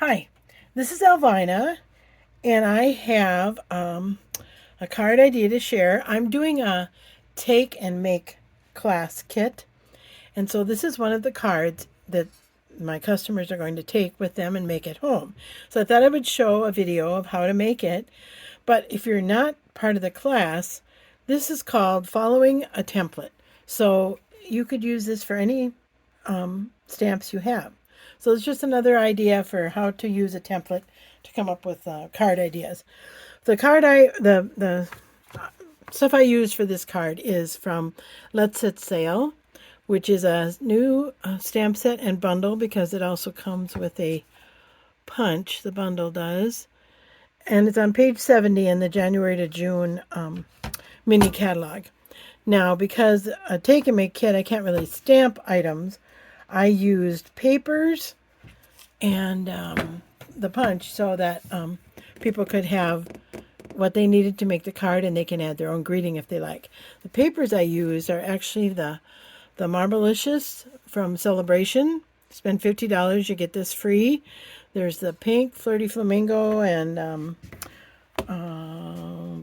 Hi, this is Elvina, and I have a card idea to share. I'm doing a take and make class kit, and so this is one of the cards that my customers are going to take with them and make at home. So I thought I would show a video of how to make it. But if you're not part of the class, this is called following a template. So you could use this for any stamps you have. So it's just another idea for how to use a template to come up with card ideas. The stuff I use for this card is from Let's Set Sail, which is a new stamp set and bundle because it also comes with a punch. The bundle does, and it's on page 70 in the January to June mini catalog. Now, because a take and make kit, I can't really stamp items. I used papers and the punch so that people could have what they needed to make the card, and they can add their own greeting if they like. The papers I used are actually the Marblicious from Celebration. Spend $50, you get this free. There's the pink Flirty Flamingo and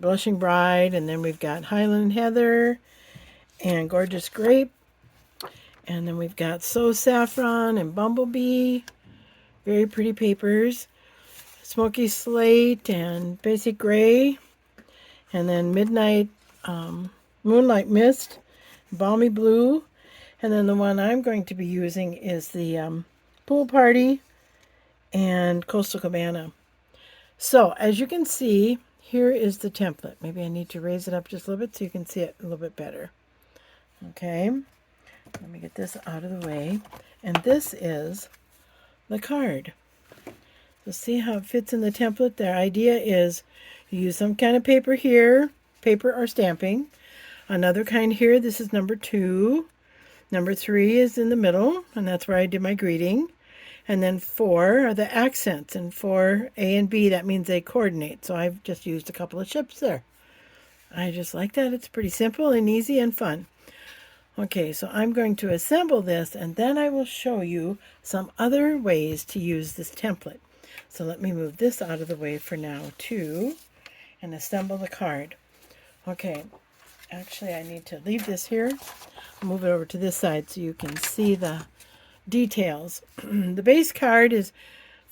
Blushing Bride, and then we've got Highland Heather and Gorgeous Grape, and then we've got So Saffron and Bumblebee. Very pretty papers. Smoky Slate and Basic Gray, and then Midnight Moonlight Mist, Balmy Blue, and then the one I'm going to be using is the Pool Party and Coastal Cabana. So as you can see, here is the template. Maybe I need to raise it up just a little bit so you can see it a little bit better. Okay, let me get this out of the way. And this is the card. So see how it fits in the template? The idea is you use some kind of paper here, paper or stamping. Another kind here, this is number 2. Number 3 is in the middle, and that's where I did my greeting. And then 4 are the accents, and for A and B, that means they coordinate. So I've just used a couple of ships there. I just like that. It's pretty simple and easy and fun. Okay, so I'm going to assemble this, and then I will show you some other ways to use this template. So let me move this out of the way for now too, and assemble the card. Okay, actually I need to leave this here, move it over to this side so you can see the details. The base card is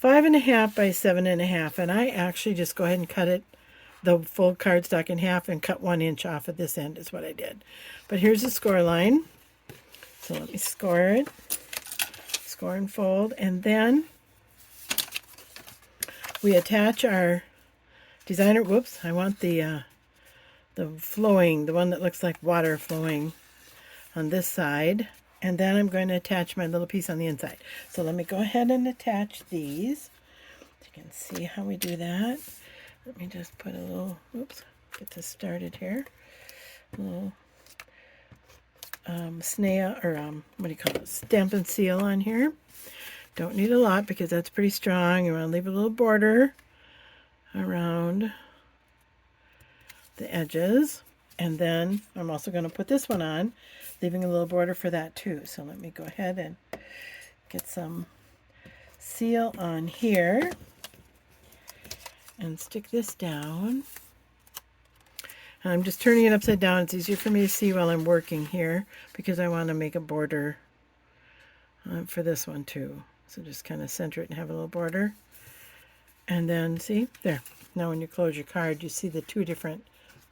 5.5 by 7.5, and I actually just go ahead and cut it, the full cardstock, in half and cut 1 inch off at this end is what I did. But here's the score line. So let me score it, score and fold, and then we attach our designer. Whoops, I want the flowing, the one that looks like water flowing on this side. And then I'm going to attach my little piece on the inside. So let me go ahead and attach these. You can see how we do that. Let me just put a little, oops, get this started here. A little snail, or what do you call it, stamp and seal on here. Don't need a lot because that's pretty strong. You want to leave a little border around the edges. And then I'm also going to put this one on, leaving a little border for that too. So let me go ahead and get some seal on here and stick this down. And I'm just turning it upside down. It's easier for me to see while I'm working here because I want to make a border for this one too. So just kind of center it and have a little border. And then see, there. Now when you close your card, you see the 2 different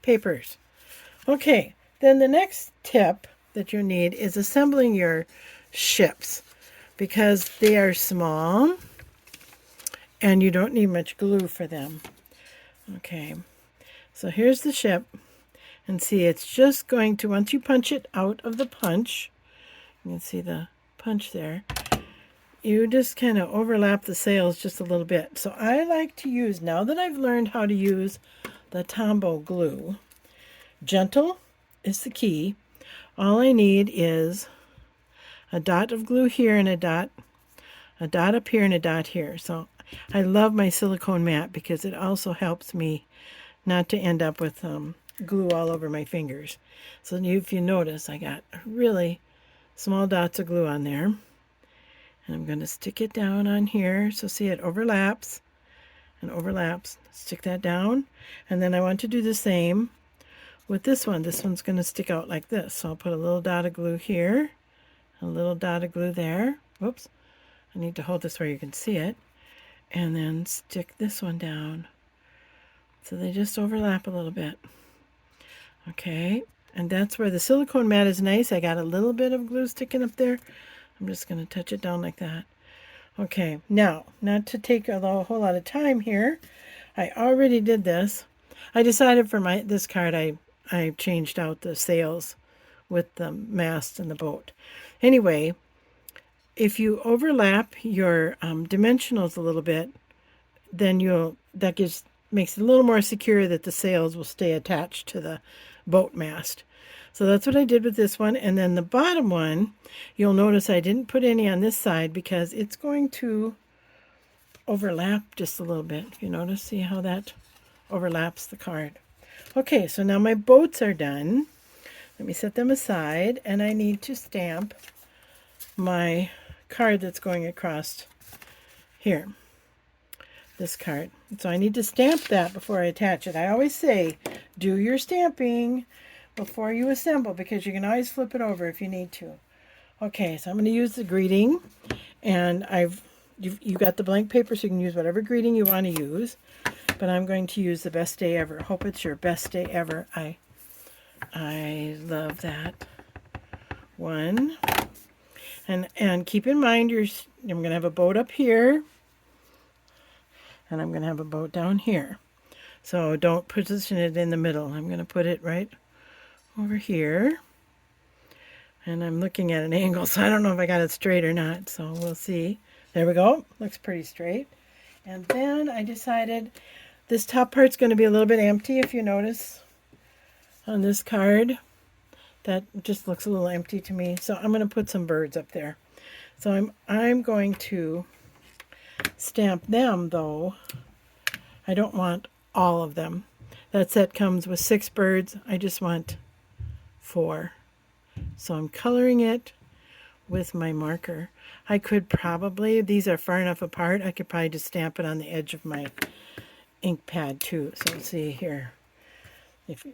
papers. Okay, then the next tip that you need is assembling your ships because they are small and you don't need much glue for them. Okay, so here's the ship, and see, it's just going to, once you punch it out of the punch, you can see the punch there, you just kind of overlap the sails just a little bit. So I like to use, now that I've learned how to use the Tombow glue, gentle is the key. All I need is a dot of glue here and a dot up here and a dot here. So I love my silicone mat because it also helps me not to end up with glue all over my fingers. So if you notice, I got really small dots of glue on there. And I'm going to stick it down on here. So see, it overlaps and overlaps. Stick that down. And then I want to do the same with this one. This one's going to stick out like this. So I'll put a little dot of glue here, a little dot of glue there. Whoops. I need to hold this where you can see it. And then stick this one down. So they just overlap a little bit. Okay. And that's where the silicone mat is nice. I got a little bit of glue sticking up there. I'm just going to touch it down like that. Okay, now, not to take a whole lot of time here, I already did this. I decided for this card I changed out the sails with the mast and the boat. Anyway, if you overlap your dimensionals a little bit, then makes it a little more secure that the sails will stay attached to the boat mast. So that's what I did with this one. And then the bottom one, you'll notice I didn't put any on this side because it's going to overlap just a little bit. You notice, see how that overlaps the card. Okay, so now my boats are done. Let me set them aside, and I need to stamp my card that's going across here. This card. So I need to stamp that before I attach it. I always say, do your stamping before you assemble, because you can always flip it over if you need to. Okay, so I'm going to use the greeting, and you've got the blank paper, so you can use whatever greeting you want to use, but I'm going to use the best day ever. Hope it's your best day ever. I love that one. And keep in mind, I'm going to have a boat up here, and I'm going to have a boat down here. So don't position it in the middle. I'm going to put it right over here. And I'm looking at an angle, so I don't know if I got it straight or not. So we'll see. There we go. Looks pretty straight. And then I decided this top part's going to be a little bit empty, if you notice on this card. That just looks a little empty to me. So I'm going to put some birds up there. So I'm going to stamp them, though. I don't want all of them. That set comes with 6 birds. I just want 4. So I'm coloring it with my marker. I could probably, these are far enough apart, I could probably just stamp it on the edge of my ink pad too. So let's see here.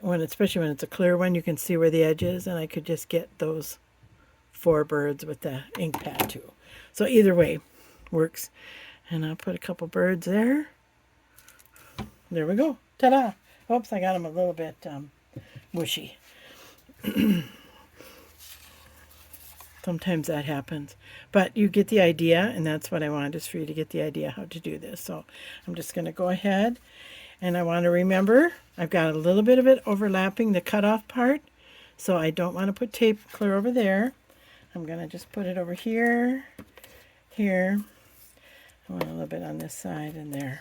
Especially when it's a clear one, you can see where the edge is, and I could just get those 4 birds with the ink pad too. So either way works. And I'll put a couple birds there. There we go. Ta-da! Oops, I got them a little bit mushy. Sometimes that happens. But you get the idea, and that's what I want, is for you to get the idea how to do this. So I'm just going to go ahead, and I want to remember I've got a little bit of it overlapping the cutoff part, so I don't want to put tape clear over there. I'm going to just put it over here, here. I want a little bit on this side and there.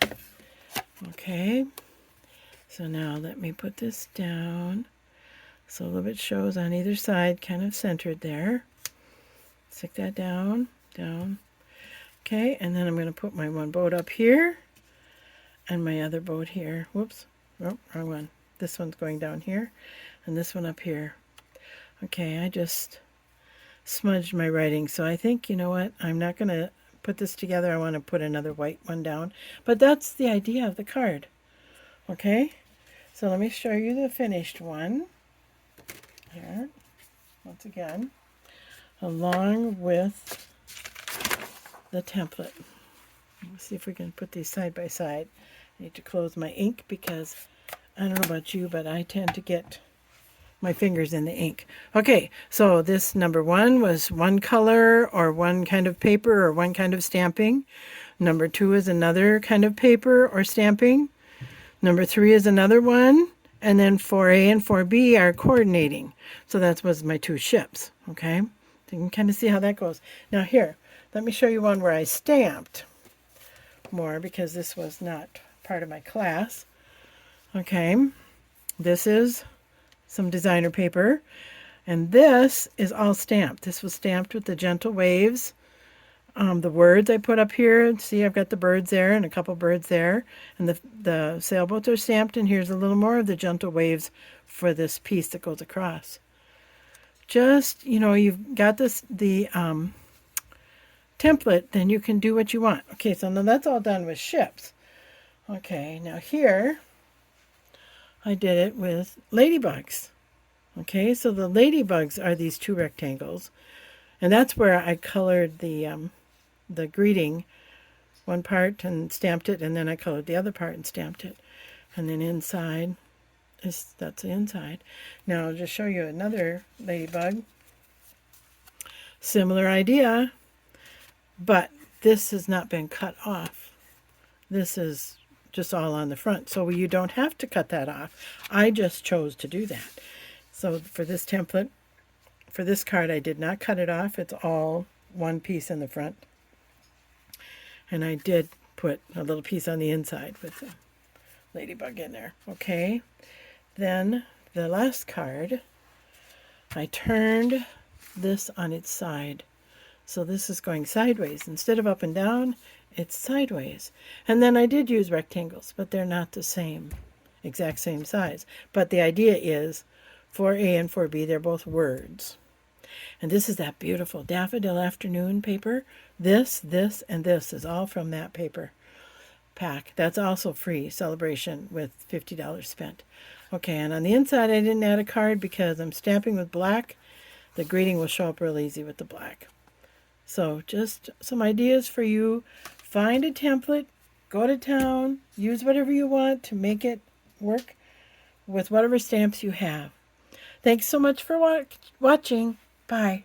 Okay. So now let me put this down. So a little bit shows on either side, kind of centered there. Stick that down, down. Okay, and then I'm going to put my one boat up here and my other boat here. Whoops, oh, wrong one. This one's going down here and this one up here. Okay, I just smudged my writing. So I think, you know what, I'm not going to put this together. I want to put another white one down. But that's the idea of the card. Okay, so let me show you the finished one. Here, once again, along with the template. Let's see if we can put these side by side. I need to close my ink because I don't know about you, but I tend to get my fingers in the ink. Okay, so this number 1 was one color or one kind of paper or one kind of stamping. Number 2 is another kind of paper or stamping. Number 3 is another one. And then 4A and 4B are coordinating. So that was my 2 ships, okay? So you can kind of see how that goes. Now here, let me show you one where I stamped more because this was not part of my class. Okay, this is some designer paper. And this is all stamped. This was stamped with the Gentle Waves. The words I put up here, see I've got the birds there and a couple birds there, and the sailboats are stamped, and here's a little more of the Gentle Waves for this piece that goes across. Just, you know, you've got the template, then you can do what you want. Okay, so now that's all done with ships. Okay, now here I did it with ladybugs. Okay, so the ladybugs are these two rectangles, and that's where I colored the greeting one part and stamped it, and then I colored the other part and stamped it. And then inside that's the inside. Now I'll just show you another ladybug. Similar idea, but this has not been cut off. This is just all on the front, so you don't have to cut that off. I just chose to do that. So for this template, for this card, I did not cut it off. It's all one piece in the front. And I did put a little piece on the inside with the ladybug in there. Okay, then the last card, I turned this on its side. So this is going sideways. Instead of up and down, it's sideways. And then I did use rectangles, but they're not the same, exact same size. But the idea is for A and for B, they're both words. And this is that beautiful Daffodil Afternoon paper. This, and this is all from that paper pack. That's also free, celebration with $50 spent. Okay, and on the inside I didn't add a card because I'm stamping with black. The greeting will show up real easy with the black. So just some ideas for you. Find a template, go to town, use whatever you want to make it work with whatever stamps you have. Thanks so much for watching. Bye.